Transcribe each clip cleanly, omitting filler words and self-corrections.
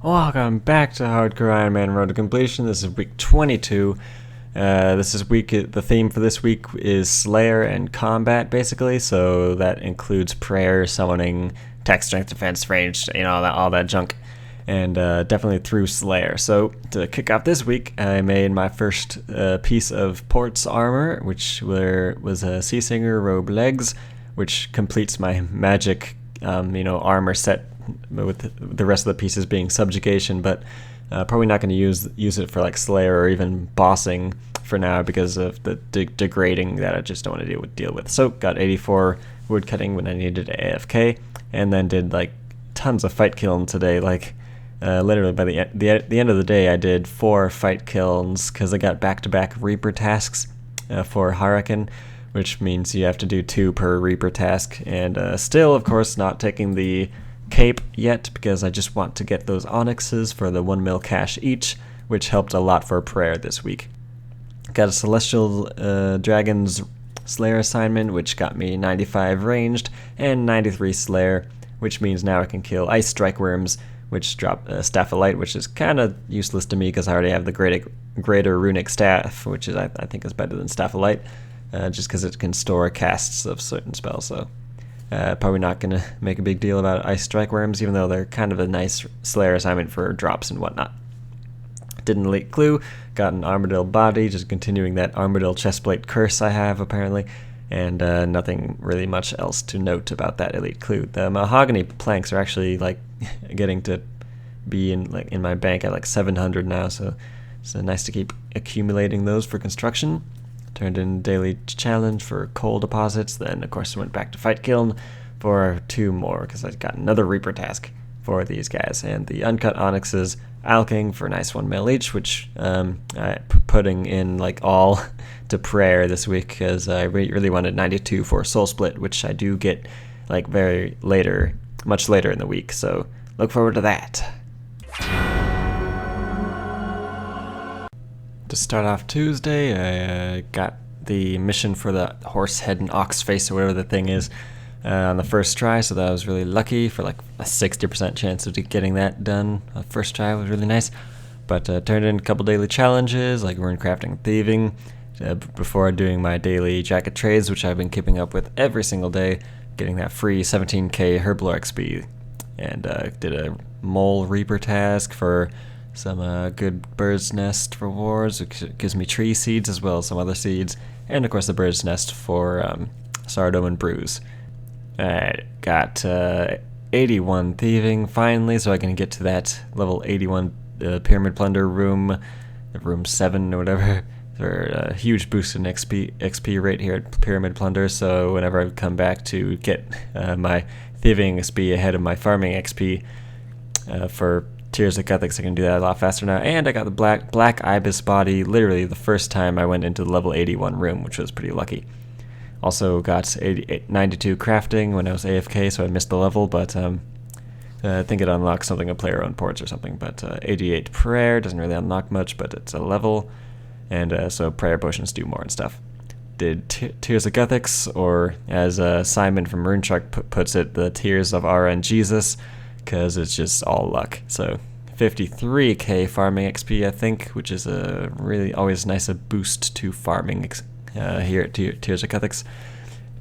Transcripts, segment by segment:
Welcome back to Hardcore Ironman Road to Completion. This is week 22. The theme for this week is Slayer and Combat, basically. So that includes prayer, summoning, attack, strength, defense, range, all that junk, and definitely through Slayer. So to kick off this week, I made my first piece of Port's armor, which was a Sea Singer robe legs, which completes my magic, armor set, with the rest of the pieces being subjugation, but probably not going to use it for like Slayer or even bossing for now because of the degrading that I just don't want to deal with. So got 84 wood cutting when I needed AFK, and then did like tons of fight kiln today. Like literally by the end of the day, I did 4 fight kilns because I got back-to-back Reaper tasks for Hurricane, which means you have to do 2 per Reaper task, and still, of course, not taking the Cape yet because I just want to get those onyxes for the 1 mil cash each, which helped a lot for prayer this week. Got a Celestial Dragon's Slayer assignment, which got me 95 ranged and 93 Slayer, which means now I can kill Ice Strike Worms, which drop Staff of Light, which is kind of useless to me because I already have the greater Runic Staff, which is I think is better than Staff of Light, just because it can store casts of certain spells. So probably not going to make a big deal about Ice Strike Worms, even though they're kind of a nice Slayer assignment for drops and whatnot. Didn't Elite Clue, got an Armadillo body, just continuing that Armadillo chestplate curse I have apparently, and nothing really much else to note about that Elite Clue. The mahogany planks are actually like getting to be in my bank at like 700 now, so it's nice to keep accumulating those for construction. Turned in daily challenge for coal deposits, then of course went back to Fight Kiln for 2 more because I got another Reaper task for these guys, and the uncut onyxes alking for nice 1 mil each, which I putting in like all to prayer this week because I really wanted 92 for Soul Split, which I do get like much later in the week, so look forward to that. To start off Tuesday, I got the mission for the horse head and ox face or whatever the thing is on the first try, so that was really lucky for like a 60% chance of getting that done. First try was really nice, but turned in a couple daily challenges like rune crafting and thieving before doing my daily jacket trades, which I've been keeping up with every single day, getting that free 17k Herblore XP, and did a mole reaper task for some good bird's nest rewards. It gives me tree seeds as well as some other seeds, and of course the bird's nest for Sardome and Bruise. I got 81 thieving finally, so I can get to that level 81 pyramid plunder room 7 or whatever, for a huge boost in XP rate here at pyramid plunder. So whenever I come back to get my thieving XP ahead of my farming XP for Tears of Gothics, I can do that a lot faster now. And I got the black ibis body literally the first time I went into the level 81 room, which was pretty lucky. Also got 92 crafting when I was AFK, so I missed the level, but I think it unlocks something of player own ports or something. But 88 prayer doesn't really unlock much, but it's a level, and so prayer potions do more and stuff. Did Tears of Gothics, or as Simon from RuneShark puts it, the Tears of RN Jesus, because it's just all luck. So 53k farming XP, I think, which is a really always nice boost to farming here at Tears of Gothics.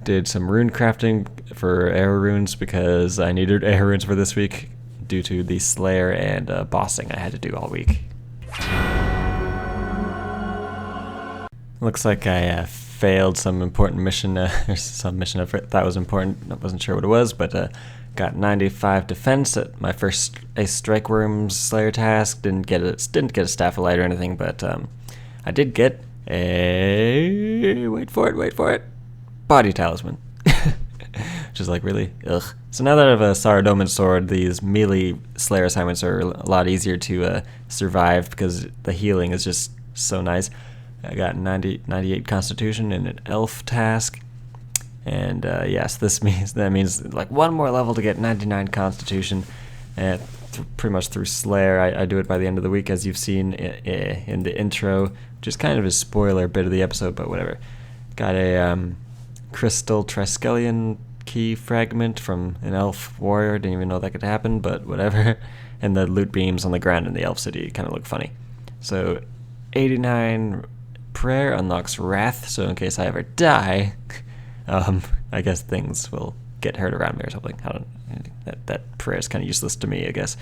Did some rune crafting for arrow runes because I needed arrow runes for this week due to the Slayer and bossing I had to do all week. Looks like I failed some important mission, or some mission I thought was important. I wasn't sure what it was, but got 95 defense at my first Ice Strike Worms Slayer task. Didn't get a Staff of Light or anything, but I did get a wait for it, body talisman. Which is like really ugh. So now that I have a Saradomin sword, these melee Slayer assignments are a lot easier to survive because the healing is just so nice. I got 98 Constitution in an elf task. And yes, that means like 1 more level to get 99 Constitution, pretty much through Slayer. I do it by the end of the week, as you've seen in the intro, which is kind of a spoiler bit of the episode, but whatever. Got a Crystal Triskelion key fragment from an elf warrior. Didn't even know that could happen, but whatever. And the loot beams on the ground in the elf city kind of look funny. So 89 prayer unlocks wrath, so in case I ever die, I guess things will get hurt around me or something. I don't. That prayer is kind of useless to me, I guess.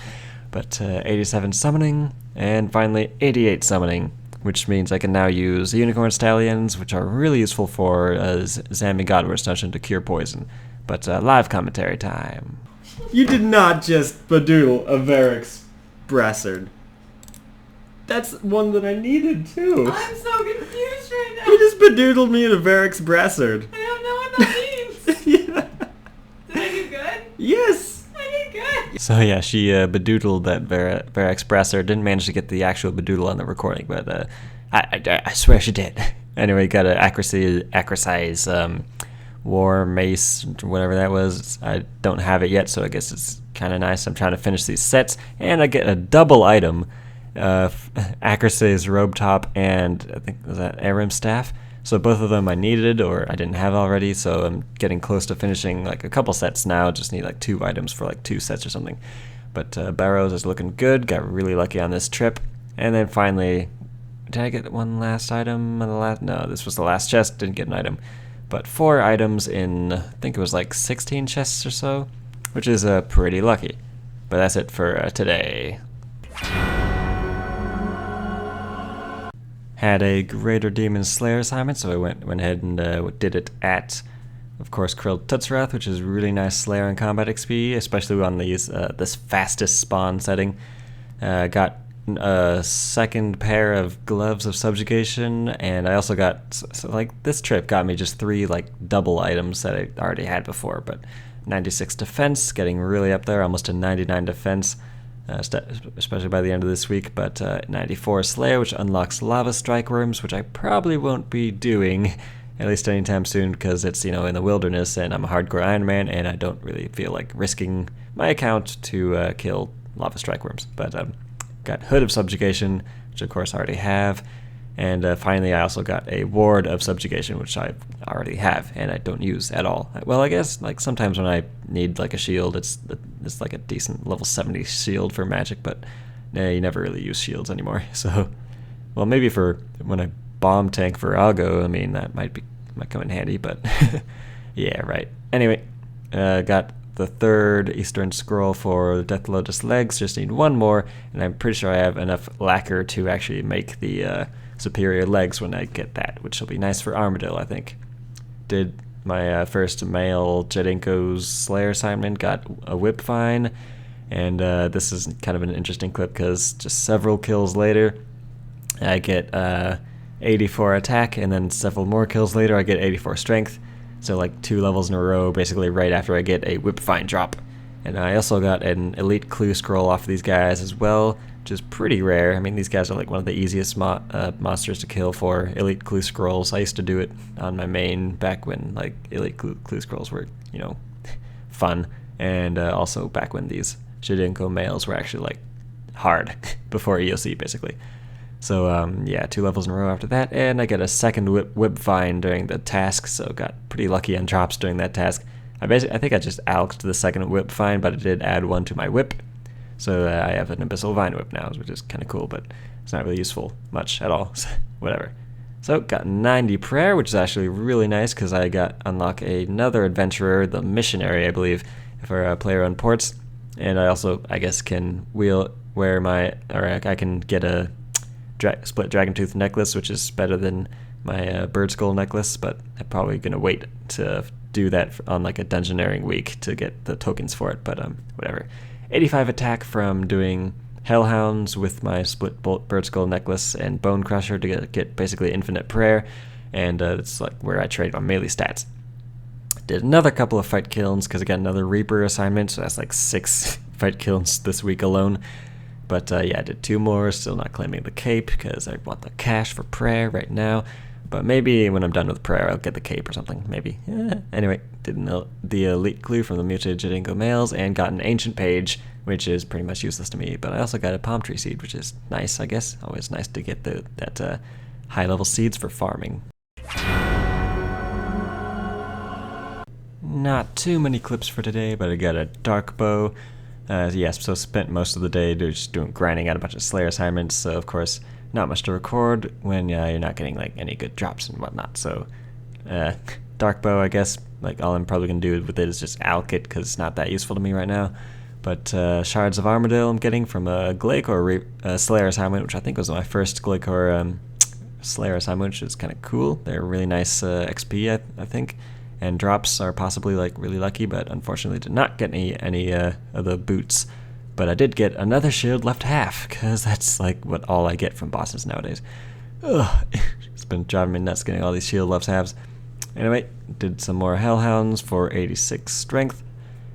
But 87 summoning, and finally 88 summoning, which means I can now use unicorn stallions, which are really useful for Zammy Godward's dungeon to cure poison. But live commentary time. You did not just bedoodle a Varix Brassard. That's one that I needed too. I'm so confused right now. You just bedoodled me in a Varix Brassard. I don't know what that means. Yeah. Did I do good? Yes. I did good. So yeah, she bedoodled that Varix Brassard. Didn't manage to get the actual bedoodle on the recording, but I swear she did. Anyway, got an accrasize war mace, whatever that was. I don't have it yet, so I guess it's kind of nice. I'm trying to finish these sets, and I get a double item. Accrasize robe top and I think was that Aram staff. So both of them I needed or I didn't have already, so I'm getting close to finishing like a couple sets now. Just need like 2 items for like 2 sets or something. But Barrows is looking good. Got really lucky on this trip. And then finally, did I get one last item on the last? No, this was the last chest. Didn't get an item. But 4 items in, I think it was like 16 chests or so, which is pretty lucky. But that's it for today. Had a Greater Demon Slayer assignment, so I went ahead and did it at, of course, Krilled Tutsrath, which is really nice Slayer and combat XP, especially on these this fastest spawn setting. Got a second pair of Gloves of Subjugation, and I also got, so like this trip got me just 3 like double items that I already had before, but 96 defense, getting really up there, almost a 99 defense. Especially by the end of this week, but 94 Slayer, which unlocks Lava Strike Worms, which I probably won't be doing, at least anytime soon, because it's, you know, in the wilderness, and I'm a hardcore Ironman, and I don't really feel like risking my account to kill Lava Strike Worms. But got Hood of Subjugation, which of course I already have, and finally I also got a Ward of Subjugation, which I already have, and I don't use at all. Well, I guess like sometimes when I need like a shield, it's like a decent level 70 shield for magic, but you never really use shields anymore. So, well, maybe for when I bomb tank for Algo, I mean that might come in handy, but yeah, right. Anyway, got the 3rd Eastern Scroll for Death Lotus Legs, just need 1 more, and I'm pretty sure I have enough lacquer to actually make the superior legs when I get that, which will be nice for Armadillo, I think. Did my first male Jedinko's Slayer assignment, got a whip fine, and this is kind of an interesting clip because just several kills later, I get 84 attack, and then several more kills later, I get 84 strength. So like 2 levels in a row, basically right after I get a whip fine drop. And I also got an elite clue scroll off of these guys as well, which is pretty rare. I mean, these guys are like one of the easiest monsters to kill for elite clue scrolls. I used to do it on my main back when like elite clue scrolls were, you know, fun, and also back when these Shidinko males were actually like hard before EOC basically. So yeah, 2 levels in a row after that, and I get a second whip fine during the task, so got pretty lucky on drops during that task. I think I just alked the second whip fine, but I did add 1 to my whip. So I have an Abyssal Vine Whip now, which is kind of cool, but it's not really useful much at all. So whatever. So got 90 prayer, which is actually really nice because I got unlock another adventurer, the missionary, I believe, for player-owned ports. And I also, I guess, can I can get a split dragon tooth necklace, which is better than my bird skull necklace, but I'm probably gonna wait to do that on like a dungeoneering week to get the tokens for it, but whatever. 85 attack from doing Hellhounds with my split bolt bird skull necklace and Bone Crusher to get basically infinite prayer, and it's like where I trade my melee stats. Did another couple of fight kilns because I got another Reaper assignment, so that's like 6 fight kilns this week alone. But yeah, I did 2 more, still not claiming the cape because I want the cash for prayer right now. But maybe when I'm done with prayer, I'll get the cape or something, maybe. Anyway, did the elite clue from the mutated Jedinko males and got an ancient page, which is pretty much useless to me. But I also got a palm tree seed, which is nice, I guess. Always nice to get that high level seeds for farming. not too many clips for today, but I got a dark bow. Yes, so spent most of the day just grinding out a bunch of Slayer assignments, so of course not much to record when you're not getting like any good drops and whatnot. So dark bow, I guess, like all I'm probably going to do with it is just alch it because it's not that useful to me right now. But Shards of Armadale I'm getting from a Gladecore Slayer assignment, which I think was my first Gladecore Slayer assignment, which is kind of cool. They're really nice XP, I think. And drops are possibly like really lucky, but unfortunately did not get any of the boots. But I did get another shield left half, because that's like what all I get from bosses nowadays. Ugh, it's been driving me nuts getting all these shield left halves. Anyway, did some more Hellhounds for 86 strength,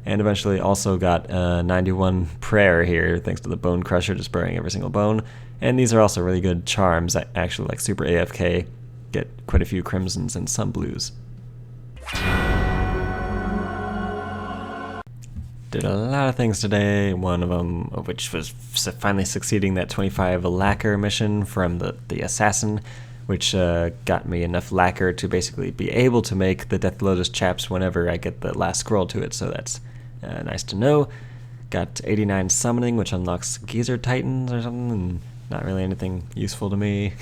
and eventually also got 91 prayer here, thanks to the Bone Crusher just burying every single bone. And these are also really good charms that actually like super AFK, get quite a few crimsons and some blues. Did a lot of things today, one of them of which was finally succeeding that 25 lacquer mission from the assassin, which got me enough lacquer to basically be able to make the Death Lotus chaps whenever I get the last scroll to it, so that's nice to know. Got 89 summoning, which unlocks Geezer Titans or something, and not really anything useful to me.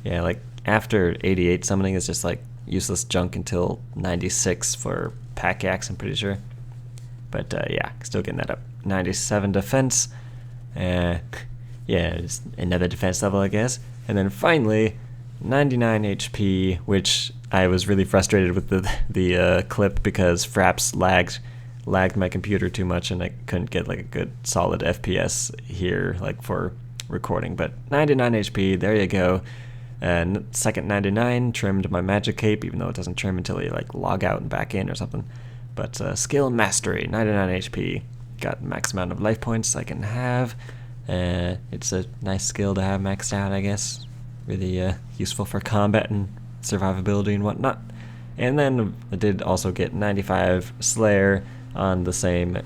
Yeah, like after 88 summoning is just like useless junk until 96 for Pack Axe, I'm pretty sure. But yeah, still getting that up. 97 defense. Yeah, just another defense level, I guess. And then finally, 99 HP, which I was really frustrated with the clip because Fraps lagged my computer too much, and I couldn't get like a good solid FPS here, like for recording. But 99 HP, there you go. And second 99 trimmed my magic cape, even though it doesn't trim until you like log out and back in or something. But skill mastery, 99 HP. Got max amount of life points I can have. It's a nice skill to have maxed out, I guess. Really useful for combat and survivability and whatnot. And then I did also get 95 Slayer on the same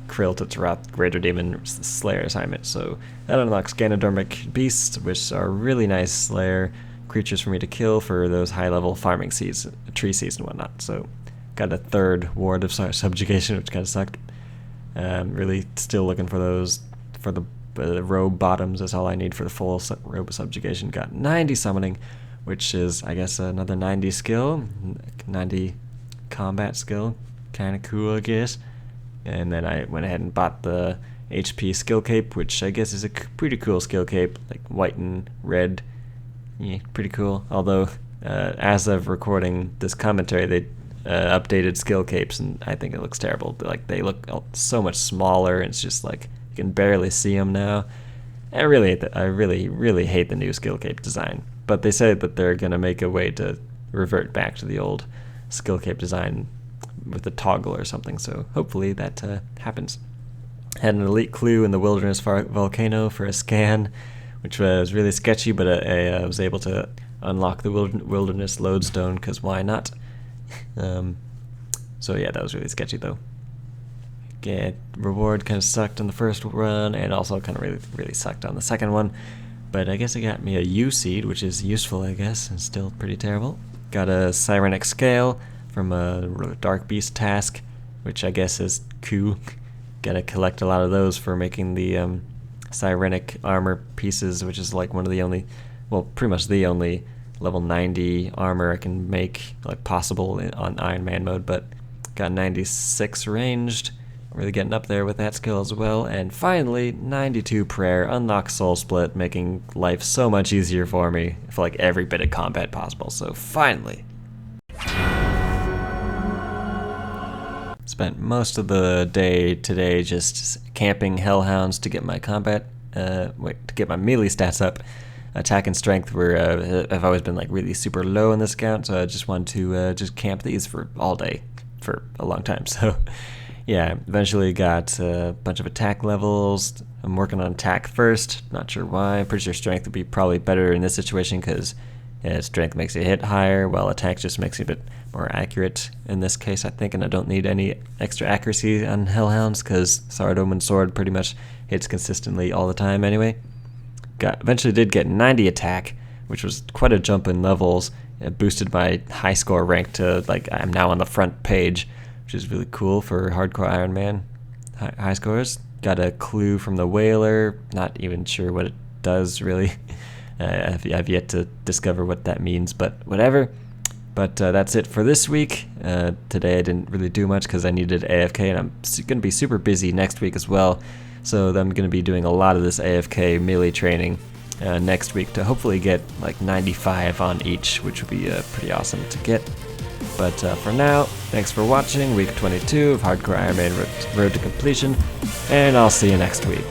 Krill to Taroth Greater Demon Slayer assignment. So that unlocks Ganodermic Beasts, which are really nice Slayer creatures for me to kill for those high level farming seeds, tree seeds and whatnot. So got a third ward of subjugation, which kind of sucked. Really still looking for those, for the robe bottoms. That's all I need for the full robe of subjugation. Got 90 summoning, which is, I guess, another 90 skill, 90 combat skill. Kind of cool, I guess. And then I went ahead and bought the HP skill cape, which I guess is a pretty cool skill cape, like white and red. Yeah, pretty cool. Although, as of recording this commentary, they updated skill capes, and I think it looks terrible. Like, they look so much smaller, and it's just like you can barely see them now. I really hate the new skill cape design. But they said that they're gonna make a way to revert back to the old skill cape design with a toggle or something. So hopefully that happens. Had an elite clue in the wilderness volcano for a scan, which was really sketchy, but I was able to unlock the wilderness lodestone because why not? So yeah, that was really sketchy though. Reward kind of sucked on the first run, and also kind of really sucked on the second one. But I guess it got me a U seed, which is useful, I guess, and still pretty terrible. Got a Sirenic Scale from a Dark Beast task, which I guess is cool. Gotta collect a lot of those for making the Sirenic armor pieces, which is like one of the only, well, pretty much the only level 90 armor I can make, like, possible on Ironman mode. But got 96 ranged, really getting up there with that skill as well. And finally, 92 prayer, unlock soul split, making life so much easier for me for like every bit of combat possible. So finally. Spent most of the day today just camping hellhounds to get my to get my melee stats up. Attack and strength have always been like really super low in this account, so I just wanted to just camp these for all day for a long time. So yeah, eventually got a bunch of attack levels. I'm working on attack first, not sure why. I'm pretty sure strength would be probably better in this situation because strength makes you hit higher, while attack just makes you a bit more accurate in this case, I think, and I don't need any extra accuracy on Hellhounds because Sardom Sword pretty much hits consistently all the time anyway. Eventually did get 90 attack, which was quite a jump in levels, boosted my high score rank to like I'm now on the front page, which is really cool for Hardcore Ironman high scores. Got a clue from the whaler. Not even sure what it does really. I've yet to discover what that means, but whatever. But that's it for this week. Today I didn't really do much because I needed AFK, and I'm going to be super busy next week as well. So I'm going to be doing a lot of this AFK melee training next week to hopefully get like 95 on each, which would be pretty awesome to get. But for now, thanks for watching week 22 of Hardcore Ironman Road to Completion, and I'll see you next week.